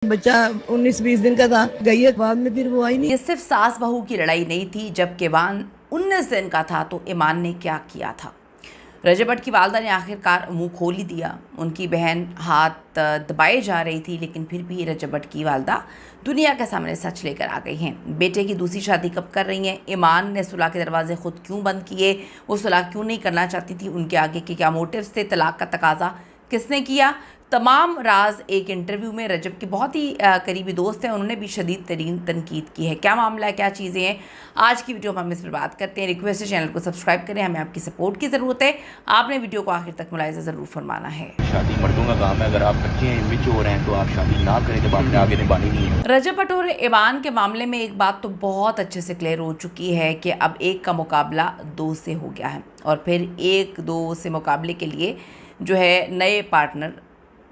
बच्चा 19-20 दिन का था, गई है, बाद में फिर वो आई नहीं। ये सिर्फ सास बहू की लड़ाई नहीं थी। जब किवान 19 दिन का था तो ईमान ने क्या किया था। रजब भट्ट की वालदा ने आखिरकार मुंह खोल ही दिया। उनकी बहन हाथ दबाए जा रही थी, लेकिन फिर भी रजब भट्ट की वालदा दुनिया के सामने सच लेकर आ गई हैं। बेटे की दूसरी शादी कब कर रही हैं, ईमान ने सुलह के दरवाजे खुद क्यों बंद किए, वो सुलह क्यों नहीं करना चाहती थी, उनके आगे के क्या मोटिव्स थे, तलाक का तकाजा किसने किया, तमाम राज एक इंटरव्यू में रजब के बहुत ही करीबी दोस्त हैं, उन्होंने भी शदीद तरीन तनकीद की है। क्या मामला है, क्या चीज़ें हैं, आज की वीडियो में हम इस पर बात करते हैं। रिक्वेस्ट है चैनल को सब्सक्राइब करें, हमें आपकी सपोर्ट की ज़रूरत है। आपने वीडियो को आखिर तक मुलाहिज़ा ज़रूर फरमाना है। शादी मर्दों का काम है, अगर आप बच्चे हैं, मिच्योर हैं तो आप शादी ना करें जब आपने आगे निभानी नहीं है। रजब भट्ट और ईमान के मामले में एक बात तो बहुत अच्छे से क्लियर हो चुकी है कि अब एक का मुकाबला 2 से हो गया है, और फिर 1-2 से मुकाबले के लिए जो है नए पार्टनर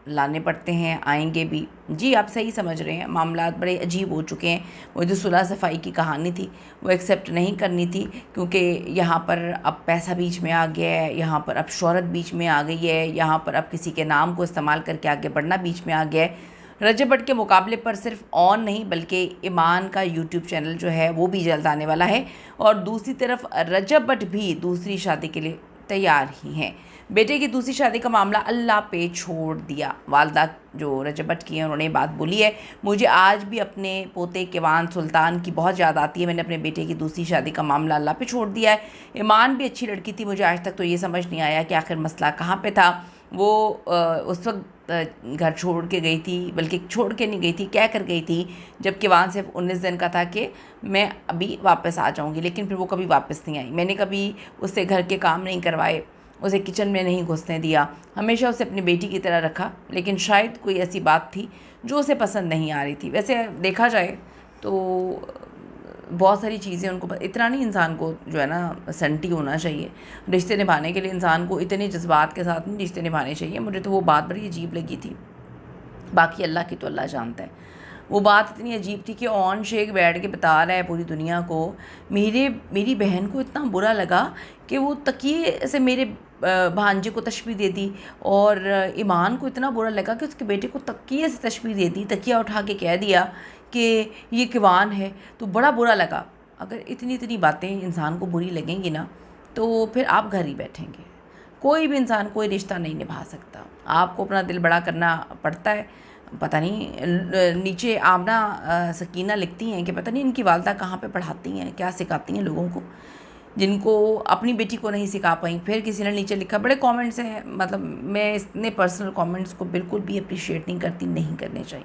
लाने पड़ते हैं, आएंगे भी। जी आप सही समझ रहे हैं, मामला बड़े अजीब हो चुके हैं। वो जो सुलह सफाई की कहानी थी वो एक्सेप्ट नहीं करनी थी, क्योंकि यहाँ पर अब पैसा बीच में आ गया है, यहाँ पर अब शोहरत बीच में आ गई है, यहाँ पर अब किसी के नाम को इस्तेमाल करके आगे बढ़ना बीच में आ गया है। रजब भट्ट के मुकाबले पर सिर्फ ऑन नहीं बल्कि ईमान का यूट्यूब चैनल जो है वो भी जल्द आने वाला है, और दूसरी तरफ रजब भट्ट भी दूसरी शादी के लिए तैयार ही हैं। बेटे की दूसरी शादी का मामला अल्लाह पे छोड़ दिया। वालदा जो रजब भट्ट की हैं उन्होंने बात बोली है, मुझे आज भी अपने पोते किवान सुल्तान की बहुत याद आती है, मैंने अपने बेटे की दूसरी शादी का मामला अल्लाह पे छोड़ दिया है। ईमान भी अच्छी लड़की थी, मुझे आज तक तो ये समझ नहीं आया कि आखिर मसला कहाँ पे था। वो उस वक्त घर छोड़ के गई थी, बल्कि छोड़ के नहीं गई थी, कह कर गई थी जब किवान सिर्फ 19 दिन का था कि मैं अभी वापस आ जाऊंगी, लेकिन फिर वो कभी वापस नहीं आई। मैंने कभी उससे घर के काम नहीं करवाए, उसे किचन में नहीं घुसने दिया, हमेशा उसे अपनी बेटी की तरह रखा, लेकिन शायद कोई ऐसी बात थी जो उसे पसंद नहीं आ रही थी। वैसे देखा जाए तो बहुत सारी चीज़ें उनको इतना नहीं, इंसान को जो है ना संटी होना चाहिए। रिश्ते निभाने के लिए इंसान को इतने जज्बात के साथ नहीं रिश्ते निभाने चाहिए। मुझे तो वो बात बड़ी अजीब लगी थी, बाकी अल्लाह की तो अल्लाह जानता है। वो बात इतनी अजीब थी कि ऑन शेख बैठ के बता रहा है पूरी दुनिया को, मेरी बहन को इतना बुरा लगा कि वो तकिए से मेरे भांजे को तशबीह दे दी, और ईमान को इतना बुरा लगा कि उसके बेटे को तकिए से तशबीह दे दी, तकिया उठा के कह दिया कि ये किवान है, तो बड़ा बुरा लगा। अगर इतनी इतनी बातें इंसान को बुरी लगेंगी ना तो फिर आप घर ही बैठेंगे। कोई भी इंसान कोई रिश्ता नहीं निभा सकता, आपको अपना दिल बड़ा करना पड़ता है। पता नहीं नीचे आमना सकीना लिखती हैं कि पता नहीं इनकी वालदा कहाँ पे पढ़ाती हैं, क्या सिखाती हैं लोगों को, जिनको अपनी बेटी को नहीं सिखा पाई। फिर किसी ने नीचे लिखा, बड़े कमेंट्स हैं, मतलब मैं इतने पर्सनल कमेंट्स को बिल्कुल भी अप्रिशिएट नहीं करती, नहीं करने चाहिए।